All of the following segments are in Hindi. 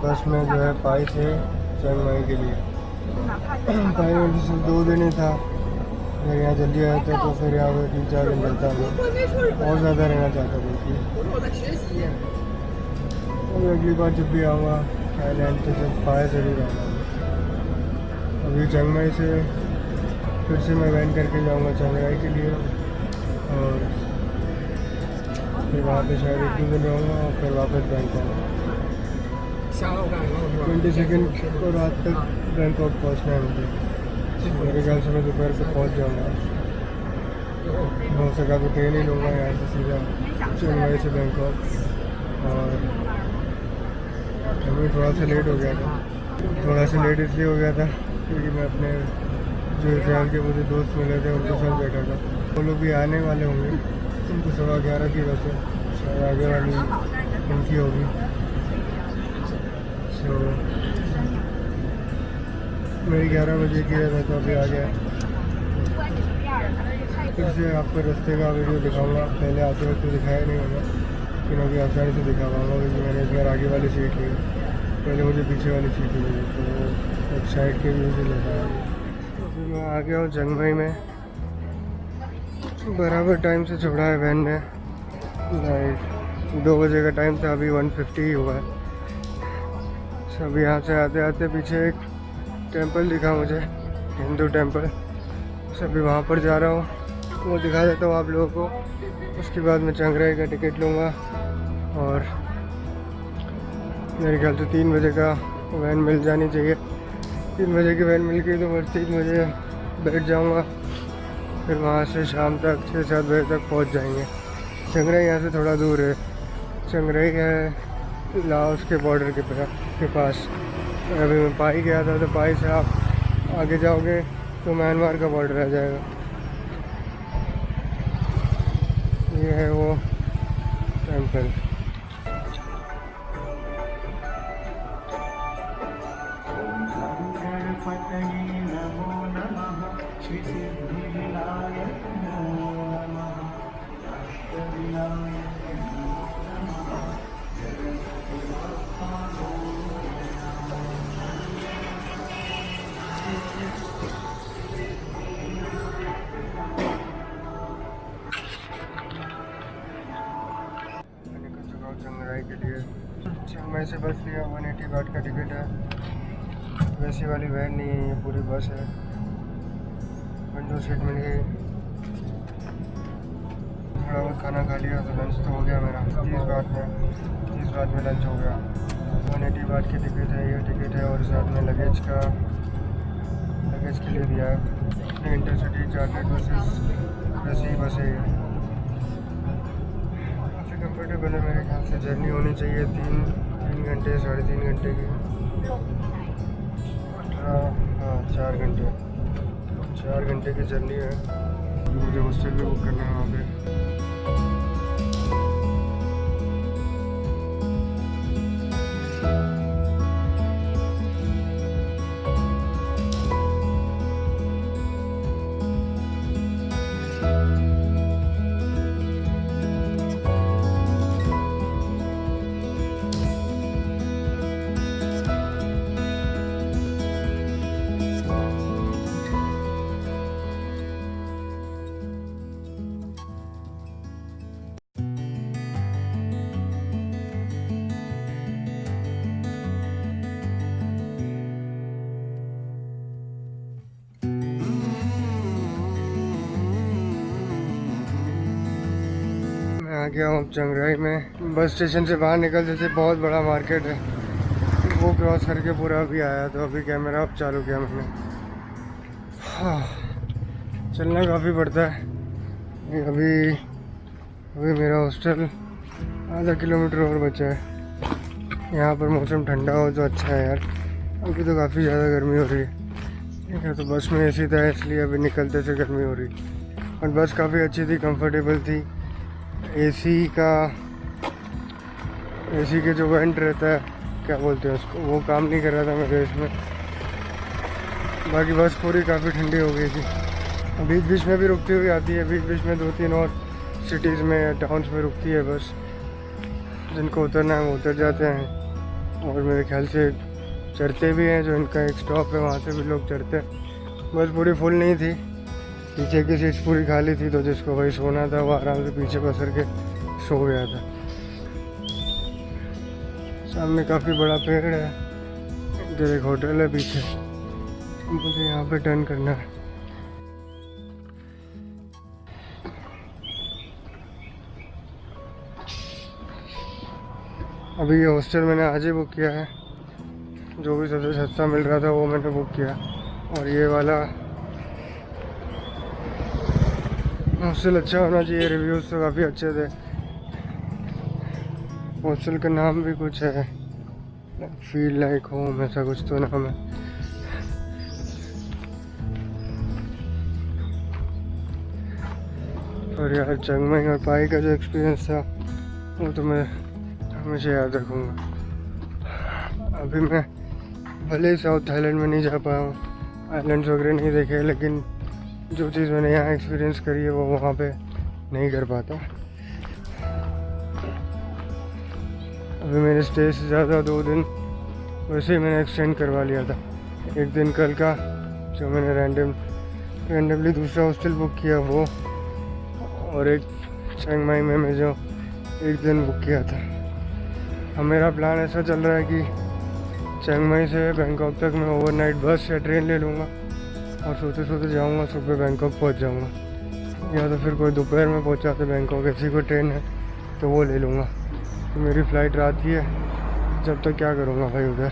बस में जो है पाई से चिंग माई के लिए। पाई में सिर्फ 2 दिन ही था। अगर यहाँ जल्दी आया था तो फिर यहाँ पर 3-4 दिन रहता मैं, बहुत ज़्यादा रहना चाहता बल्कि। अभी अगली बार जब भी आऊँगा थाईलैंड तो सिर्फ पाई ज़रूर आऊँगा। अभी चिंग माई से फिर से मैं वैन करके जाऊँगा चिंग राई के लिए, और फिर वहाँ पे शायद 1-2 दिन रहूँगा और फिर वापस बैंकॉक। 22 को रात तक बैंकॉक पहुँचना है मुझे। मेरे ख्याल से मैं दोपहर को पहुँच जाऊँगा। हो सका तो ट्रेन ही लूँगा यहाँ से सीधा चिंग माई से बैंकॉक। और अभी थोड़ा सा लेट हो गया था। थोड़ा सा लेट इसलिए हो गया था क्योंकि मैं अपने जो इजराइल के मुझे दोस्त मिले थे उनके साथ बैठा था। वो लोग भी आने वाले होंगे, उनको 11:15 की बस है, शायद आगे वाली उनकी होगी। तो मेरी 11 बजे की है तो अभी आ गया। फिर से आपको रास्ते का वीडियो दिखाऊंगा, पहले आते वक्त तो दिखाया नहीं होगा लेकिन अभी आसानी से दिखा पाऊँगा क्योंकि मैंने इस बार आगे वाली सीट ली। पहले मुझे पीछे वाली सीट ली तो एक साइड के व्यू से लेता है। अभी मैं आ गया हूँ चिंग माई में। बराबर टाइम से छोड़ा है वैन ने, लाइक 2 बजे का टाइम था, अभी 1:50 ही हुआ है। सब यहाँ से आते आते पीछे एक टेंपल दिखा मुझे, हिंदू टेंपल। सभी वहाँ पर जा रहा हूँ, वो दिखा देता हूँ आप लोगों को। उसके बाद मैं चिंग राई का टिकट लूँगा और मेरे ख्याल से 3 बजे का वैन मिल जानी चाहिए। 3 बजे की वैन मिल गई तो मैं 3 बजे बैठ जाऊँगा, फिर वहाँ से शाम तक 6-7 बजे तक पहुँच जाएंगे। चिंग राई यहाँ से थोड़ा दूर है। चिंग राई है लाओस के बॉर्डर के पास। अभी मैं पाई गया था तो पाई से आप आगे जाओगे तो म्यांमार का बॉर्डर आ जाएगा। ये है वो टेंपल। चिंग राई के लिए चिंग माई से बस लिया, 180 बाट का टिकट है। वैसी वाली वैन नहीं है, ये पूरी बस है। विंडो सीट मिल गई। थोड़ा बहुत खाना खा लिया तो लंच तो हो गया मेरा। 30 बात में लंच हो गया। 180 बाट की टिकट है, ये टिकट है और साथ में लगेज के लिए दिया है। इंटरसिटी चार्टर्ड बसेस वैसी ही बस है ये। काफ़ी कम्फर्टेबल है मेरे ख्याल से। जर्नी होनी चाहिए 3 घंटे 3.5 घंटे की। 4 घंटे की जर्नी है। मुझे हॉस्टल भी बुक करना है वहाँ पे। आ गया हूँ चिंग राई में। बस स्टेशन से बाहर निकलते थे बहुत बड़ा मार्केट है, वो क्रॉस करके पूरा अभी आया तो अभी कैमरा अब चालू किया मैंने। हाँ, चलना काफ़ी पड़ता है। अभी मेरा हॉस्टल आधा किलोमीटर और बचा है। यहाँ पर मौसम ठंडा हो तो अच्छा है यार, अभी तो काफ़ी ज़्यादा गर्मी हो रही है। ठीक है, तो बस में एसी था इसलिए अभी निकलते से गर्मी हो रही। और बस काफ़ी अच्छी थी, कंफर्टेबल थी। एसी के जो वेंट रहता है, क्या बोलते हैं उसको, वो काम नहीं कर रहा था मेरे इसमें। बाकी बस पूरी काफ़ी ठंडी हो गई थी। बीच बीच में भी रुकती हुई आती है, बीच बीच में 2-3 और सिटीज़ में टाउन्स में रुकती है बस। जिनको उतरना है वो उतर जाते हैं। और मेरे ख्याल से चढ़ते भी हैं, जो इनका एक स्टॉप है वहाँ से भी लोग चढ़ते हैं। बस पूरी फुल नहीं थी, पीछे की सीट्स पूरी खाली थी, तो जिसको वही सोना था वो आराम से पीछे पसर के सो गया था। सामने काफ़ी बड़ा पेड़ है, इधर एक होटल है पीछे, मुझे यहाँ पे टर्न करना है। अभी ये हॉस्टल मैंने आज ही बुक किया है, जो भी सबसे सस्ता मिल रहा था वो मैंने बुक किया। और ये वाला हॉस्टल अच्छा होना चाहिए, रिव्यूज़ तो काफ़ी अच्छे थे। हॉस्टल का नाम भी कुछ है, फील लाइक होम ऐसा कुछ तो नाम है। और यार चिंग माई और पाई का जो एक्सपीरियंस था वो तो मैं हमेशा याद रखूँगा। अभी मैं भले ही साउथ थाईलैंड में नहीं जा पाया हूँ, आइलैंड्स वगैरह नहीं देखे, लेकिन जो चीज़ मैंने यहाँ एक्सपीरियंस करी है वो वहाँ पे नहीं कर पाता। अभी मेरे स्टे से ज़्यादा 2 दिन वैसे ही मैंने एक्सटेंड करवा लिया था। एक दिन कल का जो मैंने रैंडमली दूसरा हॉस्टल बुक किया वो, और एक चिंग माई में मैं जो एक दिन बुक किया था। अब मेरा प्लान ऐसा चल रहा है कि चिंग माई से बैंकॉक तक मैं ओवरनाइट बस या ट्रेन ले लूँगा और सोते सोते जाऊँगा, सुबह बैंकॉक पहुँच जाऊँगा, या तो फिर कोई दोपहर में पहुँचाते बैंकॉक ऐसी कोई ट्रेन है तो वो ले लूँगा। तो मेरी फ़्लाइट रात की है, जब तक क्या करूँगा भाई उधर,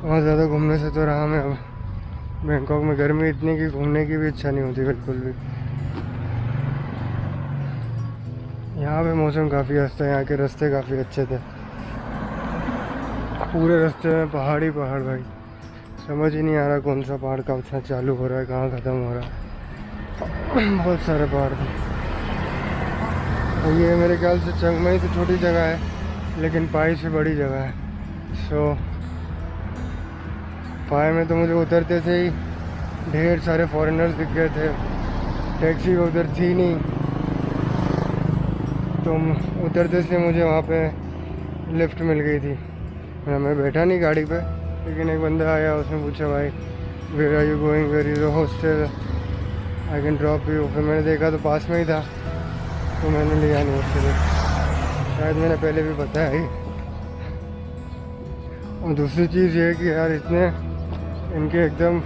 वहाँ ज़्यादा घूमने से तो रहा मैं। अब बैंकॉक में गर्मी इतनी कि घूमने की भी इच्छा नहीं होती बिल्कुल भी। यहाँ पे मौसम काफ़ी अच्छा है, यहाँ के रास्ते काफ़ी अच्छे थे, पूरे रास्ते में पहाड़ ही पहाड़ भाई, समझ ही नहीं आ रहा कौन सा पहाड़ कहाँ चालू हो रहा है कहाँ ख़त्म हो रहा है। बहुत सारे पहाड़ थे। और ये मेरे ख्याल से चिंग माई तो छोटी जगह है, लेकिन पाई से बड़ी जगह है। सो पाई में तो मुझे उतरते से ही ढेर सारे फॉरेनर्स दिख गए थे, टैक्सी उधर थी नहीं, तो उतरते से मुझे वहाँ पे लिफ्ट मिल गई थी। मैं बैठा नहीं गाड़ी पे, लेकिन एक बंदा आया, उसने पूछा भाई where are you going, where is your hostel, I can drop you. फिर मैंने देखा तो पास में ही था, तो मैंने लिया नहीं हॉस्टल, शायद मैंने पहले भी बताया ही। और दूसरी चीज़ ये है कि यार इतने इनके एकदम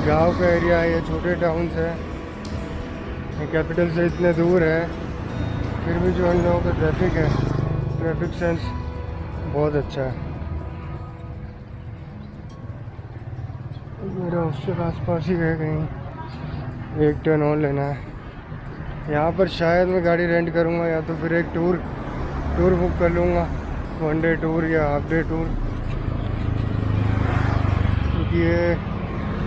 गांव का एरिया है, ये छोटे टाउन है, कैपिटल से इतने दूर है, फिर भी जो इन लोगों का ट्रैफिक है, ट्रैफिक सेंस बहुत अच्छा है। मेरा हॉस्टल आसपास ही है, कहीं एक टर्न और लेना है। यहाँ पर शायद मैं गाड़ी रेंट करूँगा, या तो फिर एक टूर बुक कर लूँगा, 1 डे टूर या हाफ डे टूर, क्योंकि ये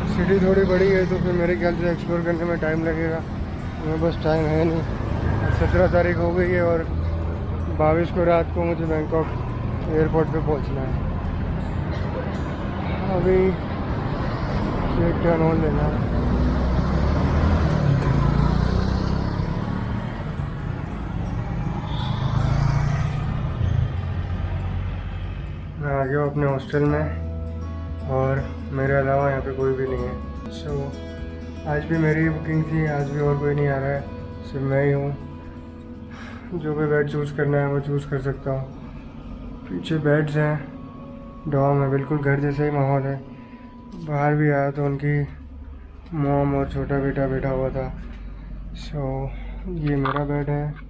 सिटी थोड़ी बड़ी है, तो फिर मेरे ख्याल से एक्सप्लोर करने में टाइम लगेगा। मेरे पास टाइम है नहीं। 17 तारीख हो गई है और 22 को रात को मुझे बैंकॉक एयरपोर्ट पे पहुंचना है। अभी एक टर्न और लेना है। मैं आ गया अपने हॉस्टल में और मेरे अलावा यहाँ पे कोई भी नहीं है। सो आज भी मेरी ही बुकिंग थी, आज भी और कोई नहीं आ रहा है, सिर्फ मैं ही हूँ। जो भी बेड चूज़ करना है वो चूज़ कर सकता हूँ। पीछे बेड्स हैं, डॉर्म है, बिल्कुल घर जैसा ही माहौल है। बाहर भी आया तो उनकी मॉम और छोटा बेटा बैठा हुआ था। सो ये मेरा बेड है।